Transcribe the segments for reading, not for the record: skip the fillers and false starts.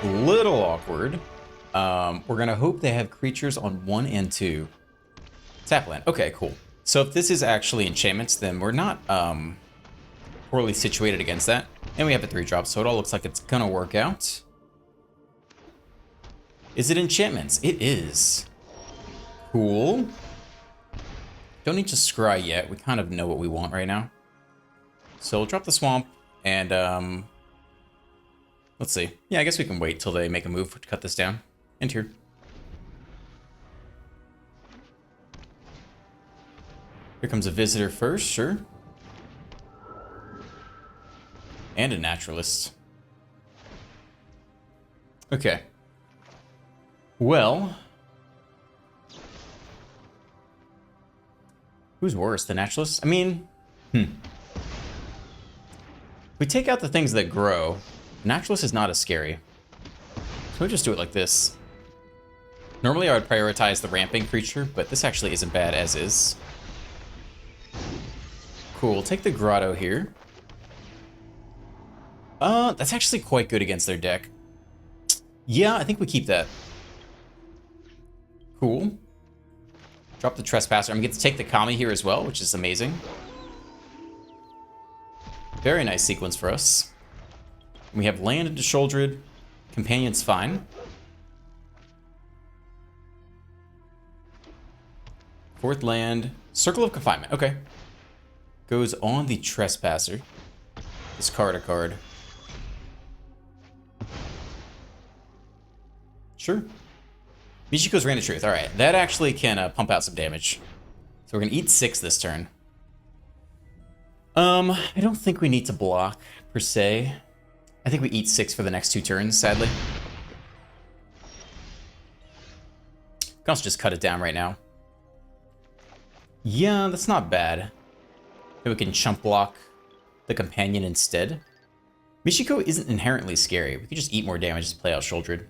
Little awkward. We're gonna hope they have creatures on 1 and 2. Tapland. Okay, cool. So if this is actually enchantments, then we're not poorly situated against that. And we have a 3-drop, so it all looks like it's gonna work out. Is it enchantments? It is. Cool. Don't need to scry yet. We kind of know what we want right now. So we'll drop the swamp and let's see. Yeah, I guess we can wait till they make a move to cut this down. And here. Here comes a visitor first, sure. And a naturalist. Okay. Well. Who's worse, the naturalist? I mean, we take out the things that grow. Naturalist is not as scary. So we'll just do it like this. Normally I would prioritize the ramping creature, but this actually isn't bad as is. Cool, we'll take the grotto here. That's actually quite good against their deck. Yeah, I think we keep that. Cool. Drop the trespasser. I'm gonna get to take the Kami here as well, which is amazing. Very nice sequence for us. We have land into Sholdred. Companion's fine. Fourth land. Circle of Confinement. Okay. Goes on the Trespasser. Discard a card. Sure. Michiko's Rain of Truth. Alright, that actually can pump out some damage. So we're going to eat 6 this turn. I don't think we need to block, per se. I think we eat 6 for the next 2 turns, sadly. Can also just cut it down right now. Yeah, that's not bad. Maybe we can chump block the companion instead. Michiko isn't inherently scary. We could just eat more damage to play out Sholdred.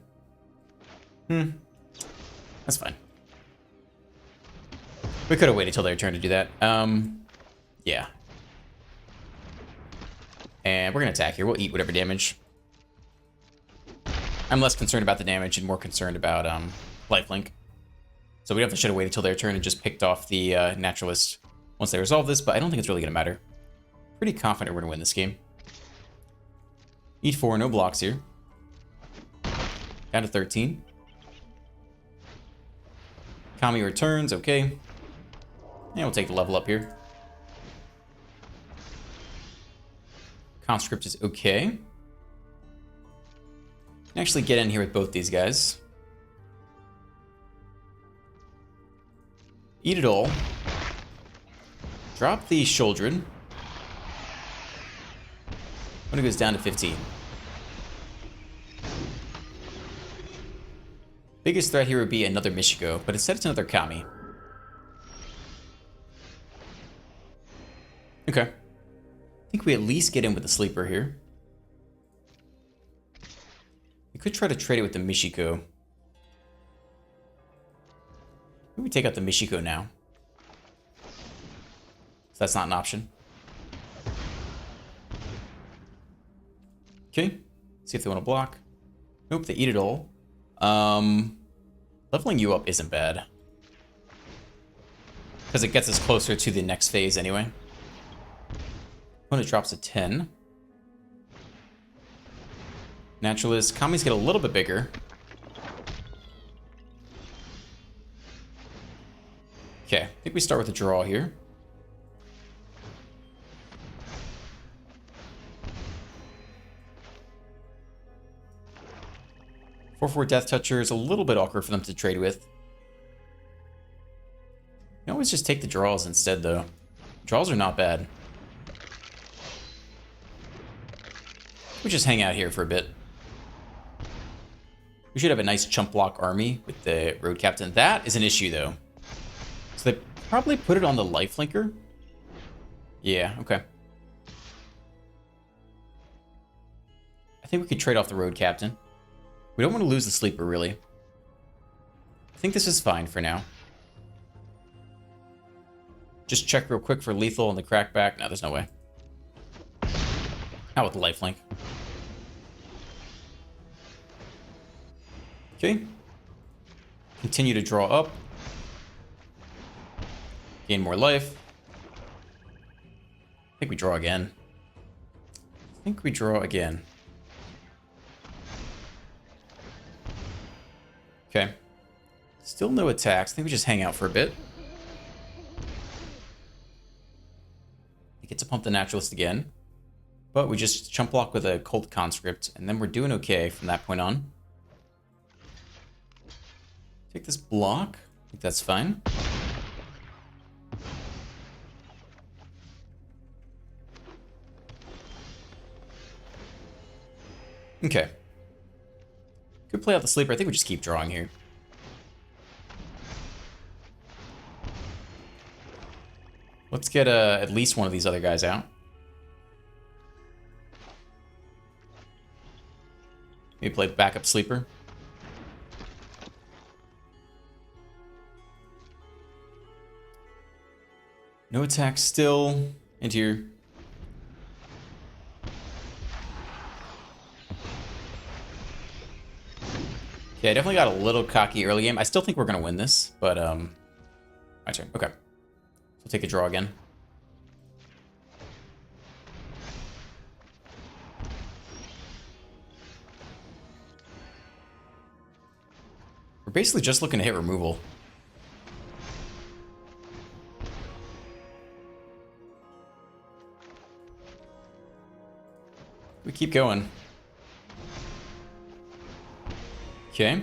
That's fine. We could have waited till their turn to do that. Yeah. And we're gonna attack here. We'll eat whatever damage. I'm less concerned about the damage and more concerned about lifelink. So we should have waited till their turn and just picked off the naturalist once they resolve this, but I don't think it's really gonna matter. Pretty confident we're gonna win this game. Eat 4, no blocks here. Down to 13. Kami returns, okay. And we'll take the level up here. Conscript is okay. Can actually get in here with both these guys. Eat it all. Drop the Sholdred. When it goes down to 15. Biggest threat here would be another Michiko, but instead it's another Kami. Okay. I think we at least get in with the sleeper here. We could try to trade it with the Michiko. Maybe we take out the Michiko now. So that's not an option. Okay. See if they want to block. Nope, they eat it all. Leveling you up isn't bad. Because it gets us closer to the next phase anyway. When it drops to 10. Naturalist. Kami's get a little bit bigger. Okay, I think we start with a draw here. Four Death Toucher is a little bit awkward for them to trade with. You can always just take the draws instead, though. Draws are not bad. We just hang out here for a bit. We should have a nice chump block army with the Road Captain. That is an issue, though. So they probably put it on the lifelinker. Yeah, okay. I think we could trade off the Road Captain. We don't want to lose the sleeper, really. I think this is fine for now. Just check real quick for lethal on the crackback. No, there's no way. Not with the lifelink. Okay. Continue to draw up. Gain more life. I think we draw again. Okay. Still no attacks. I think we just hang out for a bit. We get to pump the Naturalist again. But we just chump block with a Cold Conscript, and then we're doing okay from that point on. Take this block. I think that's fine. Okay. Could play out the Sleeper. I think we just keep drawing here. Let's get at least one of these other guys out. Maybe play backup Sleeper. No attack still. Into your... Yeah, I definitely got a little cocky early game. I still think we're going to win this, but, my turn. Okay. So take a draw again. We're basically just looking to hit removal. We keep going. Okay.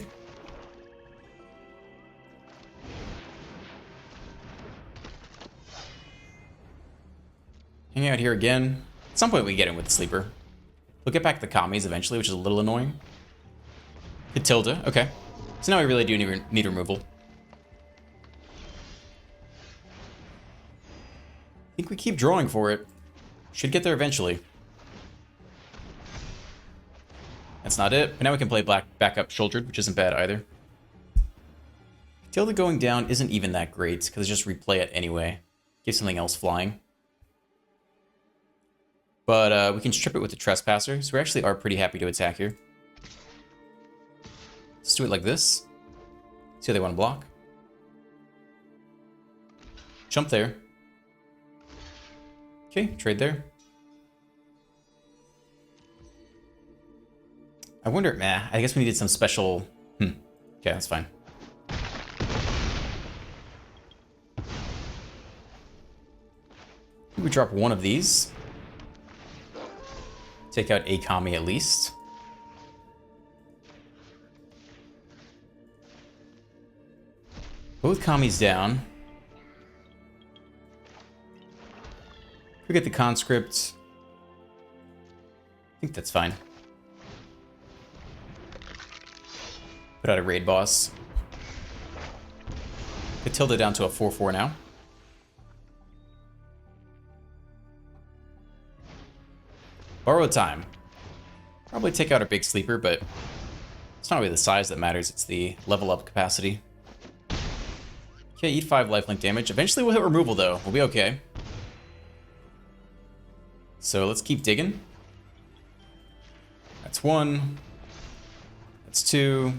Hang out here again. At some point we get in with the Sleeper. We'll get back the commies eventually, which is a little annoying. Hit tilde. Okay. So now we really do need removal. I think we keep drawing for it. Should get there eventually. That's not it. But now we can play backup Shouldered, which isn't bad either. Tilde going down isn't even that great, because just replay it anyway. Give something else flying. But we can strip it with the Trespasser, so we actually are pretty happy to attack here. Let's do it like this. See how they want to block. Jump there. Okay, trade there. I wonder, I guess we needed some special... Okay, that's fine. We drop one of these. Take out a Kami at least. Both Kami's down. We get the Conscript. I think that's fine. Put out a raid boss. Get Tilde down to a 4/4 now. Borrowed time. Probably take out a big Sleeper, but it's not really the size that matters, it's the level up capacity. Okay, eat 5 lifelink damage. Eventually we'll hit removal though. We'll be okay. So let's keep digging. That's 1. That's 2.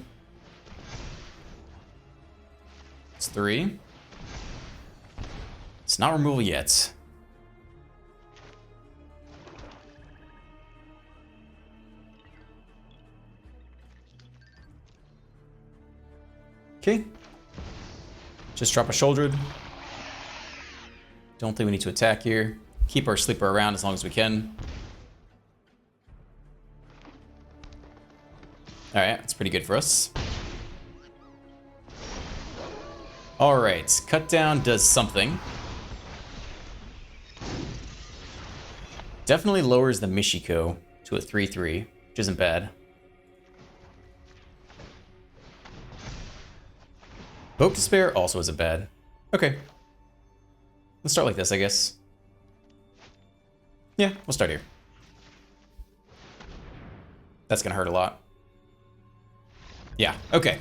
That's 3. It's not removal yet. Okay. Just drop a Shouldered. Don't think we need to attack here. Keep our Sleeper around as long as we can. Alright, that's pretty good for us. Alright, Cut Down does something. Definitely lowers the Michiko to a 3/3, which isn't bad. Vote Despair also isn't bad. Okay. Let's start like this, I guess. Yeah, we'll start here. That's gonna hurt a lot. Yeah, okay.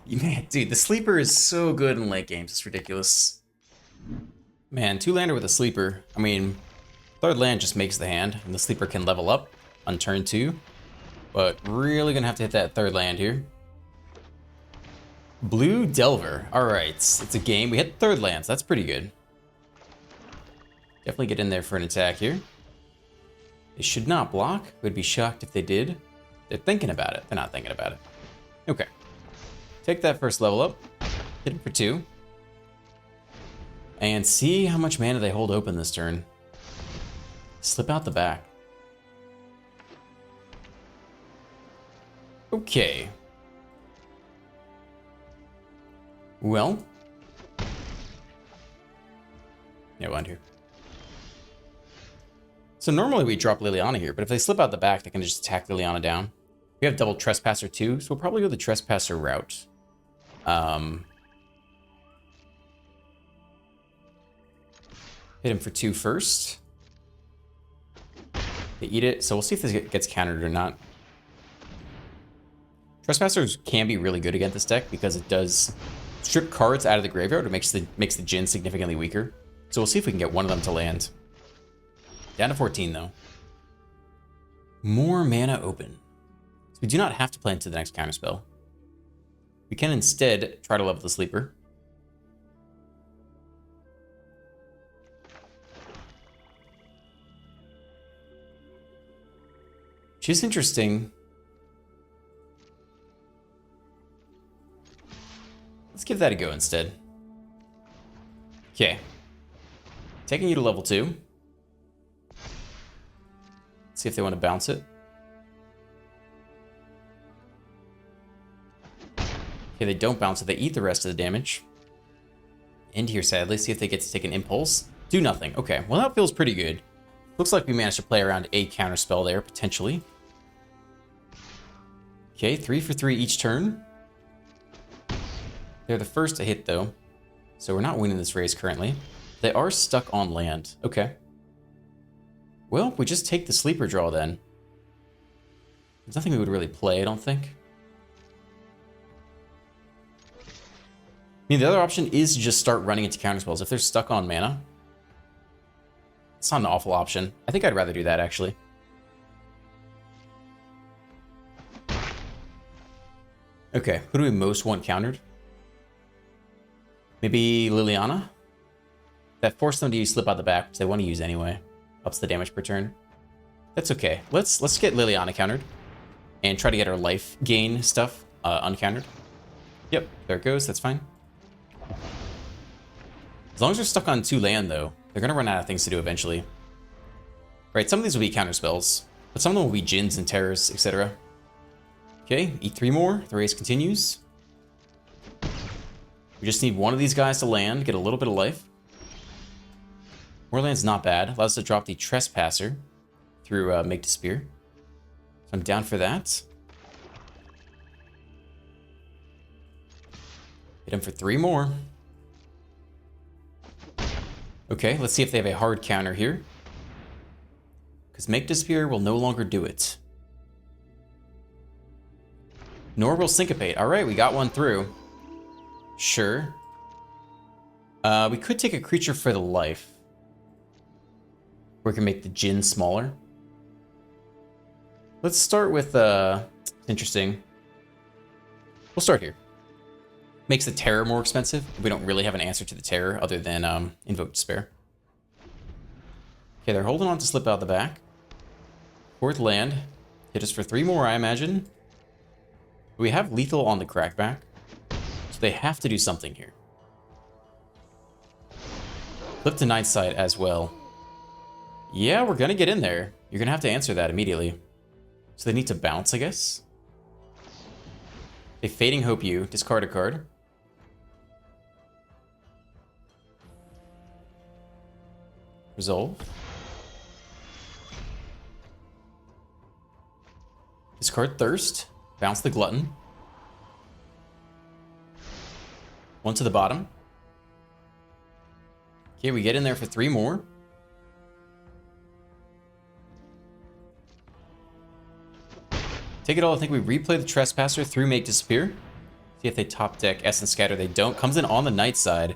Man, dude, the Sleeper is so good in late games, it's ridiculous. Man, 2-lander with a Sleeper. I mean, 3rd land just makes the hand, and the Sleeper can level up on turn 2. But really gonna have to hit that 3rd land here. Blue Delver. All right, it's a game. We hit third lands. That's pretty good. Definitely get in there for an attack here. They should not block. Would be shocked if they did. They're thinking about it. They're not thinking about it. Okay. Take that first level up. Hit him for 2. And see how much mana they hold open this turn. Slip out the back. Okay. Well. Yeah, one here. So normally we drop Liliana here, but if they slip out the back, they can just attack Liliana down. We have double Trespasser too, so we'll probably go the Trespasser route. Hit him for 2 first. They eat it, so we'll see if this gets countered or not. Trespassers can be really good against this deck because it does strip cards out of the graveyard. It makes the Djinn significantly weaker. So we'll see if we can get one of them to land. Down to 14 though. More mana open. So we do not have to play into the next counterspell. We can instead try to level the sleeper. Which is interesting. Let's give that a go instead. Okay. Taking you to level 2. See if they want to bounce it. Okay, they don't bounce it. They eat the rest of the damage. End here, sadly. See if they get to take an impulse. Do nothing. Okay, well that feels pretty good. Looks like we managed to play around a counterspell there, potentially. Okay, 3 for 3 each turn. They're the first to hit, though. So we're not winning this race currently. They are stuck on land. Okay. Well, we just take the sleeper draw then. There's nothing we would really play, I don't think. I mean, the other option is to just start running into counterspells. If they're stuck on mana, it's not an awful option. I think I'd rather do that, actually. Okay, who do we most want countered? Maybe Liliana? That forced them to use Slip Out the Back, which they want to use anyway. Ups the damage per turn. That's okay. Let's get Liliana countered. And try to get our life gain stuff uncountered. Yep, there it goes. That's fine. As long as they're stuck on 2 land, though, they're going to run out of things to do eventually. Right, some of these will be counter spells, but some of them will be Djinns and Terrors, etc. Okay, eat 3 more. The race continues. We just need one of these guys to land, get a little bit of life. More land's not bad. Allows us to drop the Trespasser through Make to Spear. So I'm down for that. Hit him for 3 more. Okay, let's see if they have a hard counter here. Because Make to Spear will no longer do it. Nor will Syncopate. Alright, we got one through. Sure. We could take a creature for the life. Or we can make the Djinn smaller. Let's start with, interesting. We'll start here. Makes the Terror more expensive. We don't really have an answer to the Terror other than Invoke Despair. Okay, they're holding on to Slip Out the Back. 4th land. Hit us for 3 more, I imagine. We have lethal on the Crackback. So they have to do something here. Flip to Night Side as well. Yeah, we're gonna get in there. You're gonna have to answer that immediately. So they need to bounce, I guess. They Fading Hope you. Discard a card. Resolve. Discard Thirst. Bounce the Glutton. 1 to the bottom. Okay, we get in there for 3 more. Take it all. I think we replay the Trespasser through Make Disappear. See if they top deck Essence Scatter. They don't. Comes in on the Night Side.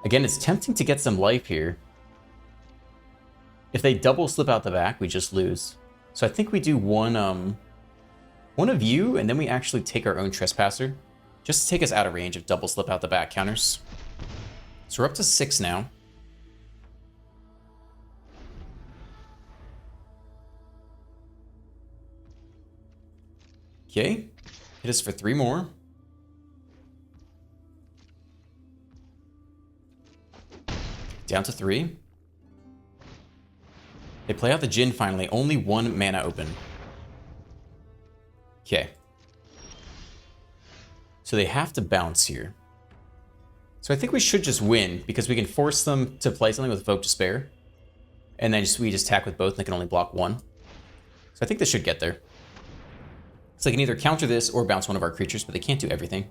Again, it's tempting to get some life here. If they double Slip Out the Back, we just lose. So I think we do one of you, and then we actually take our own Trespasser. just to take us out of range of double slip out the back counters. So we're up to 6 now. Okay, hit us for 3 more. Down to 3. They play out the Jhin finally, only 1 mana open. Okay. So they have to bounce here. So I think we should just win, because we can force them to play something with Evoke Despair. And then we just attack with both, and they can only block 1. So I think this should get there. So they can either counter this or bounce one of our creatures, but they can't do everything.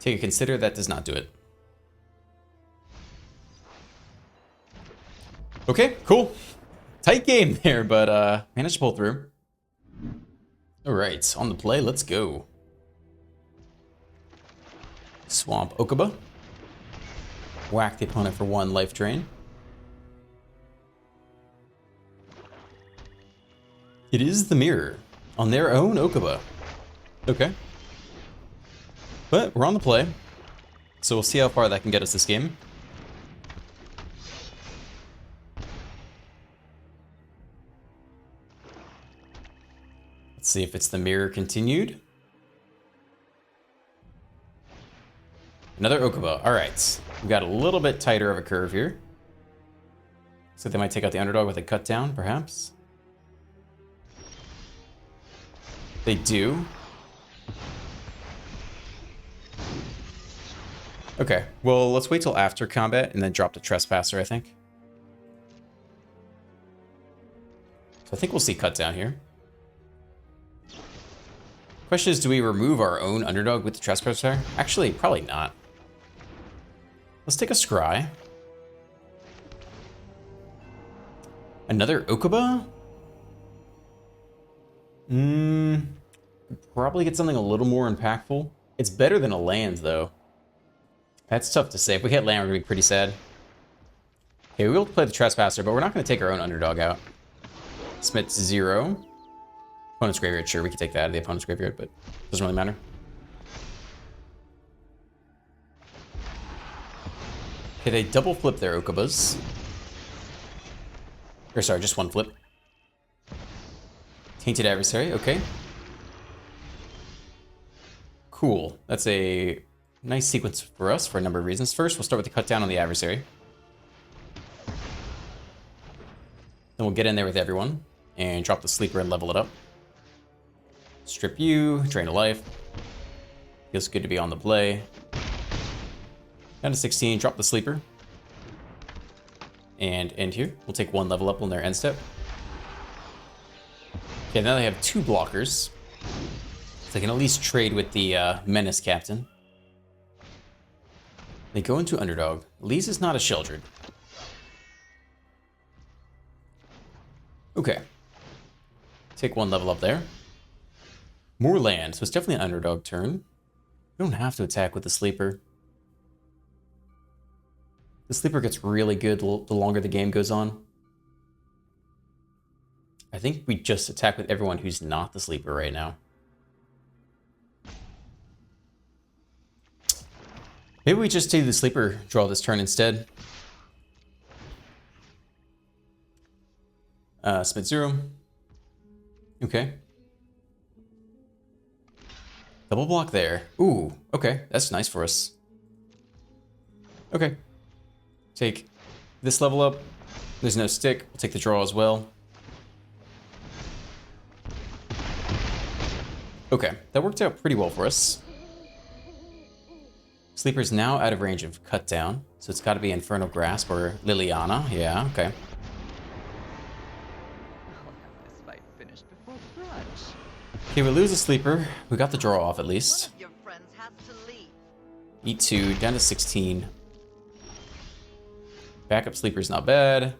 Take a consider, that does not do it. Okay, cool. Tight game there, but managed to pull through. Alright, on the play, let's go. Swamp Okuba. Whack the opponent for 1 life drain. It is the mirror on their own Okuba. Okay. But we're on the play, so we'll see how far that can get us this game. Let's see if it's the mirror continued. Another Okuba. All right. We got a little bit tighter of a curve here. So they might take out the underdog with a cut down, perhaps. They do. Okay, well, let's wait till after combat and then drop the Trespasser, I think. So I think we'll see cut down here. Question is, do we remove our own underdog with the Trespasser? Actually, probably not. Let's take a Scry. Another Okuba? Probably get something a little more impactful. It's better than a land, though. That's tough to say. If we hit land, we're going to be pretty sad. Okay, we'll play the Trespasser, but we're not going to take our own underdog out. Smith 0. Opponent's graveyard, sure, we can take that out of the opponent's graveyard, but doesn't really matter. Okay, they double flip their Okubas. Or sorry, just 1 flip. Tainted Adversary, okay. Cool. That's a nice sequence for us for a number of reasons. First, we'll start with the cut down on the Adversary. Then we'll get in there with everyone and drop the Sleeper and level it up. Strip you, drain a life. Feels good to be on the play. Down to 16, drop the Sleeper. And end here. We'll take 1 level up on their end step. Okay, now they have 2 blockers. So they can at least trade with the Menace Captain. They go into underdog. Lee's is not a Sheldred. Okay. Take 1 level up there. More land, so it's definitely an underdog turn. We don't have to attack with the Sleeper. The Sleeper gets really good the longer the game goes on. I think we just attack with everyone who's not the Sleeper right now. Maybe we just do the Sleeper draw this turn instead. Smith 0. Okay. Double block there. Ooh, okay. That's nice for us. Okay. Take this level up. There's no stick. We'll take the draw as well. Okay, that worked out pretty well for us. Sleeper's now out of range of cut down, so it's got to be Infernal Grasp or Liliana. Yeah, okay. Okay, we lose a Sleeper. We got the draw off at least. Eat 2, down to 16. Backup Sleeper's not bad.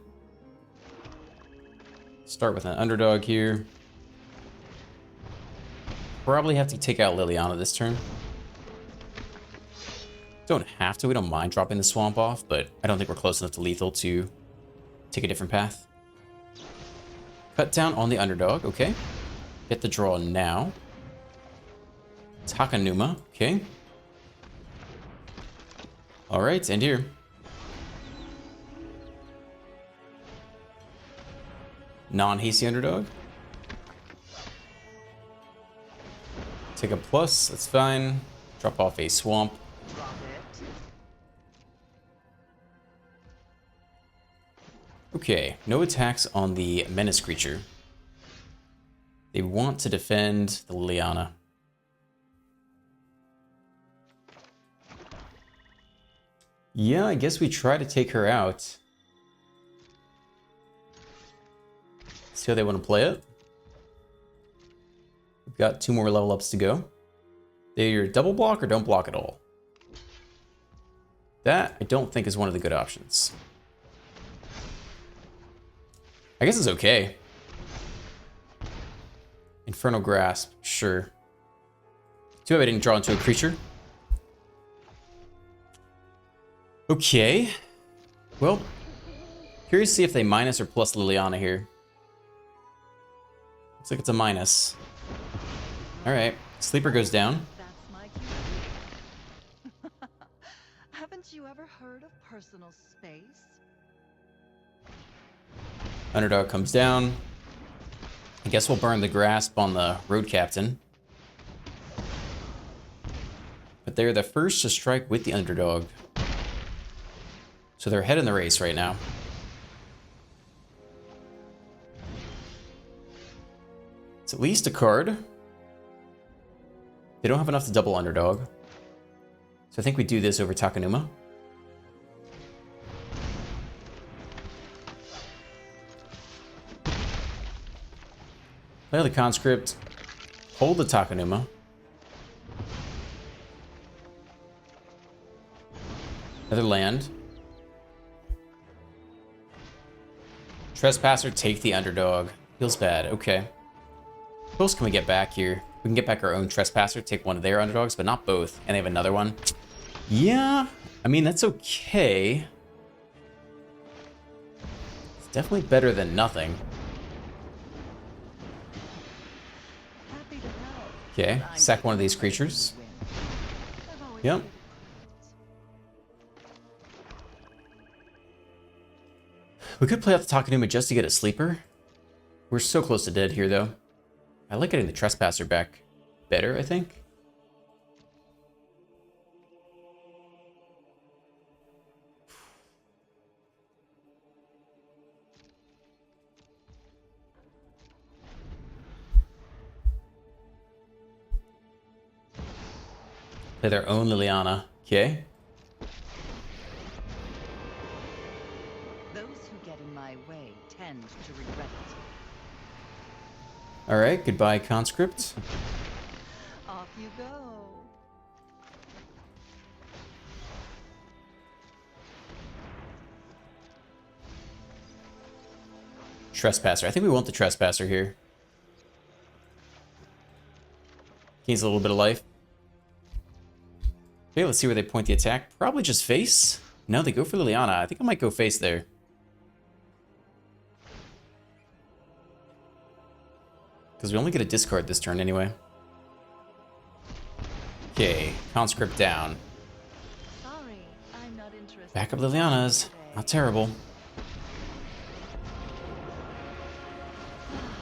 Start with an underdog here. Probably have to take out Liliana this turn. Don't have to, we don't mind dropping the Swamp off, but I don't think we're close enough to lethal to take a different path. Cut down on the underdog, okay. Get the draw now. Takanuma, okay. Alright, and here. Non-hasty underdog. Take a plus, that's fine. Drop off a swamp. Okay, no attacks on the menace creature. They want to defend the Liliana. Yeah, I guess we try to take her out. See how they want to play it. We've got 2 more level ups to go. They either double block or don't block at all. That, I don't think, is one of the good options. I guess it's okay. Infernal Grasp, sure. Too bad I didn't draw into a creature. Okay. Well, curious to see if they minus or plus Liliana here. Looks like it's a minus. Alright, Sleeper goes down. That's my cue. Haven't you ever heard of personal space? Underdog comes down. I guess we'll burn the grasp on the road captain. But they're the first to strike with the underdog. So they're ahead in the race right now. It's at least a card. They don't have enough to double underdog. So I think we do this over Takanuma. Play the conscript. Hold the Takanuma. Another land. Trespasser, take the underdog. Feels bad. Okay. Who else can we get back here? We can get back our own Trespasser, take one of their underdogs, but not both. And they have another one. Yeah, I mean, that's okay. It's definitely better than nothing. Okay, sack one of these creatures. Yep. We could play out the Takanuma just to get a sleeper. We're so close to dead here, though. I like getting the Trespasser back better, I think. Play their own Liliana. Okay. Those who get in my way tend to regret it. All right, goodbye, conscript. Off you go. Trespasser. I think we want the Trespasser here. Gains a little bit of life. Okay, let's see where they point the attack. Probably just face. No, they go for Liliana. I think I might go face there. Because we only get a discard this turn anyway. Okay, conscript down. Sorry, I'm not interested. Back up Liliana's. Not terrible.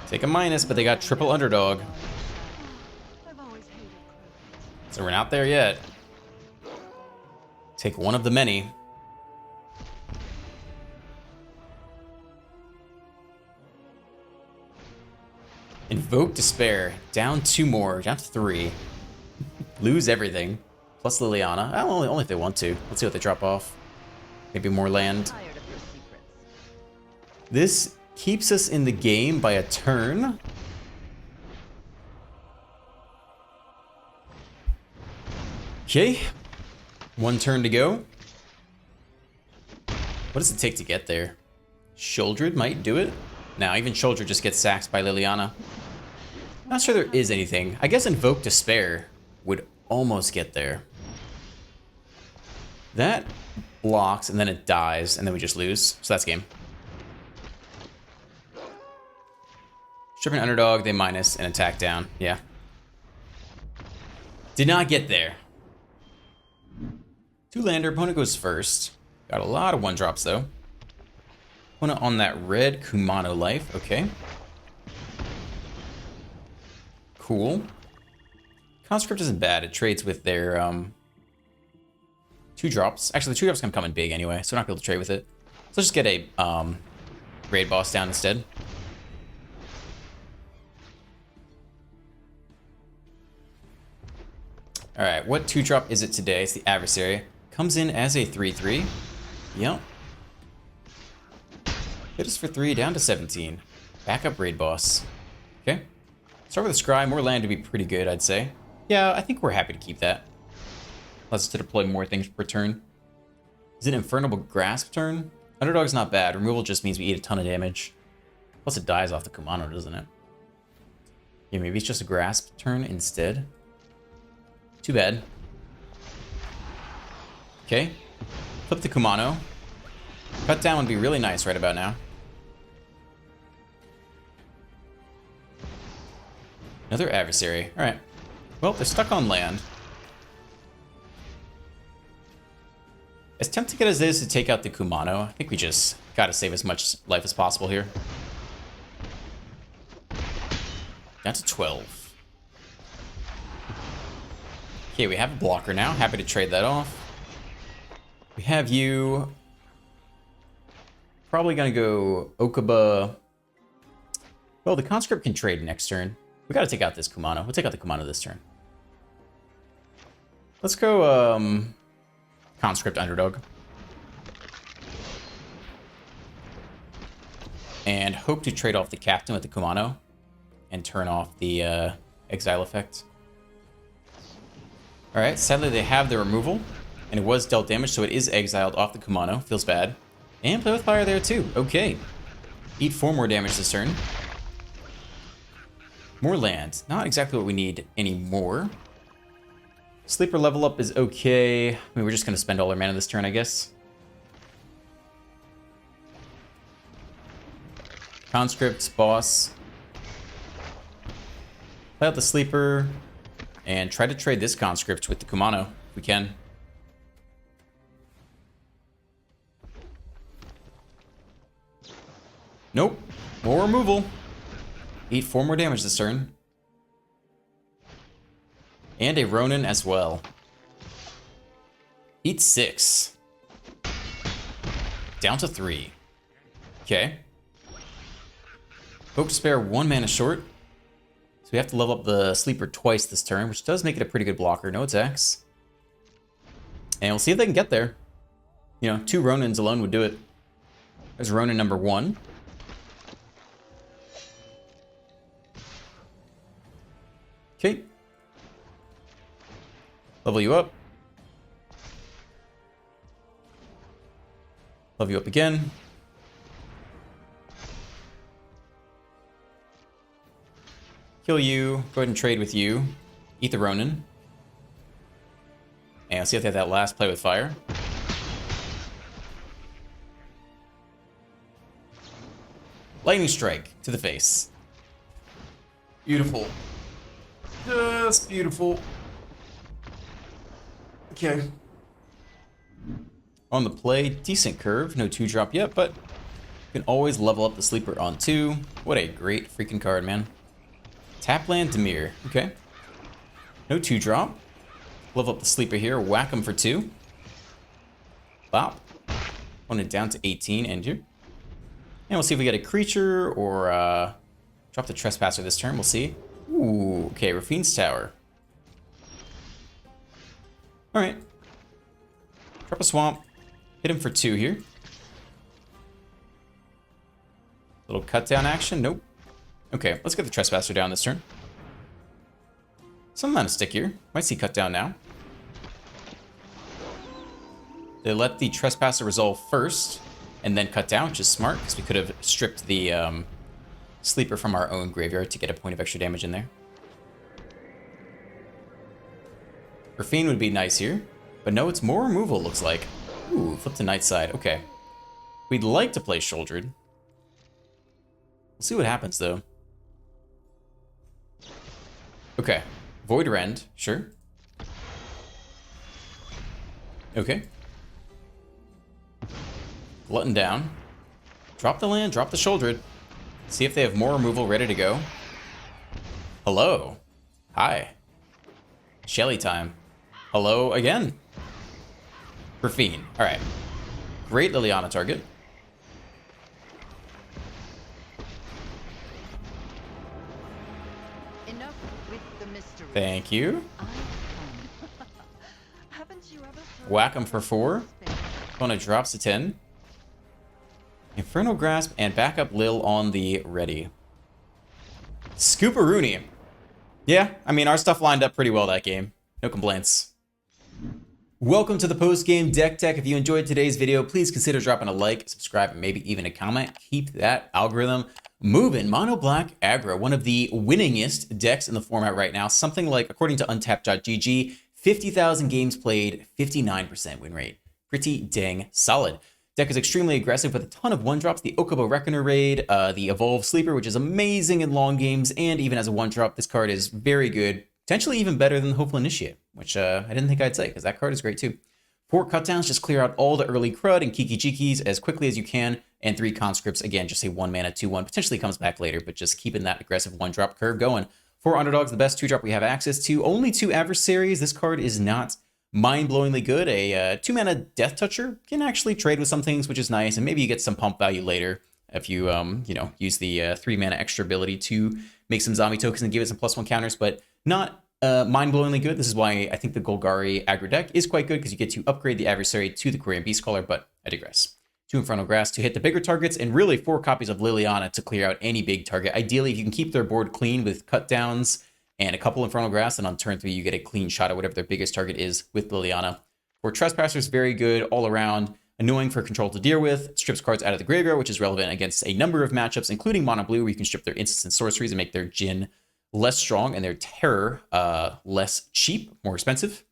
Take a minus, but they got triple underdog. I've always hated crickets. So we're not there yet. Take one of the many. Invoke Despair. Down 2 more. Down to 3. Lose everything. Plus Liliana. Only if they want to. Let's see what they drop off. Maybe more land. Tired of your secrets. This keeps us in the game by a turn. Okay. 1 turn to go. What does it take to get there? Shouldred might do it. Now, even Shouldred just gets sacked by Liliana. Not sure there is anything. I guess Invoke Despair would almost get there. That blocks, and then it dies, and then we just lose. So that's game. Stripping underdog, they minus, and attack down. Yeah. Did not get there. 2-lander, opponent goes first. Got a lot of 1-drops though. Opponent on that red Kumano life, okay. Cool. Conscript isn't bad, it trades with their 2-drops. Actually, the 2-drops can come in big anyway, so we're not going to be able to trade with it. So let's just get a raid boss down instead. Alright, what 2-drop is it today? It's the Adversary. Comes in as a 3/3. Yep. Hit us for 3, down to 17. Backup raid boss. Okay. Start with a Scry. More land to be pretty good, I'd say. Yeah, I think we're happy to keep that. Allows us to deploy more things per turn. Is it Infernal Grasp turn? Underdog's not bad. Removal just means we eat a ton of damage. Plus it dies off the Kumano, doesn't it? Yeah, maybe it's just a Grasp turn instead. Too bad. Okay. Flip the Kumano. Cut down would be really nice right about now. Another Adversary. Alright. Well, they're stuck on land. As tempting as it is to take out the Kumano, I think we just gotta save as much life as possible here. Down to 12. Okay, we have a blocker now. Happy to trade that off. We have you. Probably gonna go Okuba. Well, the Conscript can trade next turn. We gotta take out this Kumano. We'll take out the Kumano this turn. Let's go Conscript Underdog. And hope to trade off the Captain with the Kumano and turn off the Exile effect. Alright, sadly they have the removal, and it was dealt damage, so it is exiled off the Kumano. Feels bad. And play with fire there too. Okay. Eat 4 more damage this turn. More land. Not exactly what we need anymore. Sleeper level up is okay. I mean, we're just going to spend all our mana this turn, I guess. Conscript, boss. Play out the Sleeper. And try to trade this Conscript with the Kumano, if we can. Nope. More removal. Eat 4 more damage this turn. And a Ronin as well. Eat 6. Down to 3. Okay. Hope to spare 1 mana short. So we have to level up the Sleeper twice this turn, which does make it a pretty good blocker. No attacks. And we'll see if they can get there. You know, 2 Ronins alone would do it. There's Ronin number 1. Okay. Level you up. Level you up again. Kill you. Go ahead and trade with you. Eat the Ronin. And let's see if they have that last play with fire. Lightning strike to the face. Beautiful. Just beautiful. Okay. On the play, decent curve. No 2-drop yet, but you can always level up the Sleeper on 2. What a great freaking card, man. Tap land, Dimir. Okay. No 2-drop. Level up the Sleeper here. Whack him for 2. Bop. On it down to 18. End you. And we'll see if we get a creature or drop the Trespasser this turn. We'll see. Ooh, okay. Rafine's Tower. Alright. Drop a Swamp. Hit him for 2 here. Little cut down action. Nope. Okay, let's get the Trespasser down this turn. Some amount of stick here. Might see cut down now. They let the Trespasser resolve first, and then cut down, which is smart, because we could have stripped the Sleeper from our own graveyard to get a point of extra damage in there. Rafine would be nice here, but no, it's more removal, looks like. Ooh, flip to Night Side. Okay. We'd like to play Shouldered. We'll see what happens, though. Okay. Void Rend, sure. Okay. Glutton down. Drop the land, drop the Shouldered. See if they have more removal ready to go. Hello. Hi. Shelly time. Hello again. Rafine. Alright. Great Liliana target. Enough with the mystery. Thank you. Haven't you ever heard Whack him for 4. Opponent drops to 10. Infernal Grasp and backup Lil on the ready. Scooperoonie. Yeah, I mean, our stuff lined up pretty well that game. No complaints. Welcome to the post-game deck tech. If you enjoyed today's video, please consider dropping a like, subscribe, and maybe even a comment. Keep that algorithm moving. Mono Black Aggro, one of the winningest decks in the format right now. Something like, according to Untapped.gg, 50,000 games played, 59% win rate. Pretty dang solid. Deck is extremely aggressive with a ton of 1-drops. The Okubo Reckoner raid, the Evolve Sleeper, which is amazing in long games, and even as a 1-drop, this card is very good. Potentially even better than the Hopeful Initiate, which I didn't think I'd say, because that card is great too. 4 cutdowns, just clear out all the early crud and Kiki-Jikis as quickly as you can, and 3 conscripts, again, just a 1-mana 2/1, potentially comes back later, but just keeping that aggressive 1-drop curve going. 4 underdogs, the best 2-drop we have access to. Only 2 adversaries. This card is not mind-blowingly good. A 2-mana Death Toucher can actually trade with some things, which is nice, and maybe you get some pump value later if you, use the 3-mana extra ability to make some zombie tokens and give it some +1 counters, but not mind-blowingly good. This is why I think the Golgari aggro deck is quite good, because you get to upgrade the adversary to the Quirion Beastcaller, but I digress. 2 Infernal Grass to hit the bigger targets, and really 4 copies of Liliana to clear out any big target. Ideally, if you can keep their board clean with cut downs and a couple Infernal Grass, and on turn 3 you get a clean shot at whatever their biggest target is with Liliana. For Trespassers, very good all around. Annoying for control to deal with. Strips cards out of the graveyard, which is relevant against a number of matchups, including Mono Blue, where you can strip their instants and sorceries and make their Djinn less strong and their Terror less cheap, more expensive.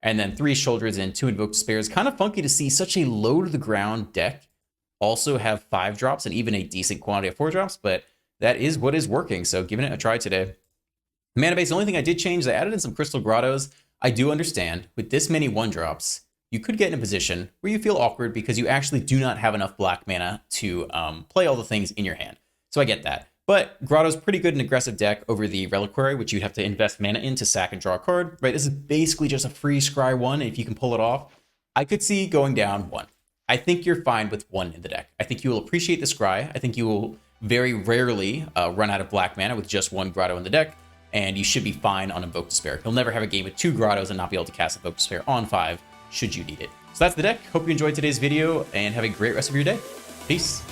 And then 3 Shoulders and 2 Invoked Despairs. Kind of funky to see such a low-to-the-ground deck also have 5 drops and even a decent quantity of 4 drops, but that is what is working, so giving it a try today. Mana base, the only thing I did change is I added in some Crystal Grottos. I do understand, with this many 1-drops, you could get in a position where you feel awkward because you actually do not have enough black mana to play all the things in your hand. So I get that. But Grotto's pretty good in aggressive deck over the Reliquary, which you'd have to invest mana in to sack and draw a card, right? This is basically just a free scry 1, if you can pull it off. I could see going down 1. I think you're fine with 1 in the deck. I think you will appreciate the scry. I think you will very rarely run out of black mana with just 1 Grotto in the deck, and you should be fine on Invoked Despair. You'll never have a game with 2 Grottos and not be able to cast Invoked Despair on 5, should you need it. So that's the deck. Hope you enjoyed today's video, and have a great rest of your day. Peace.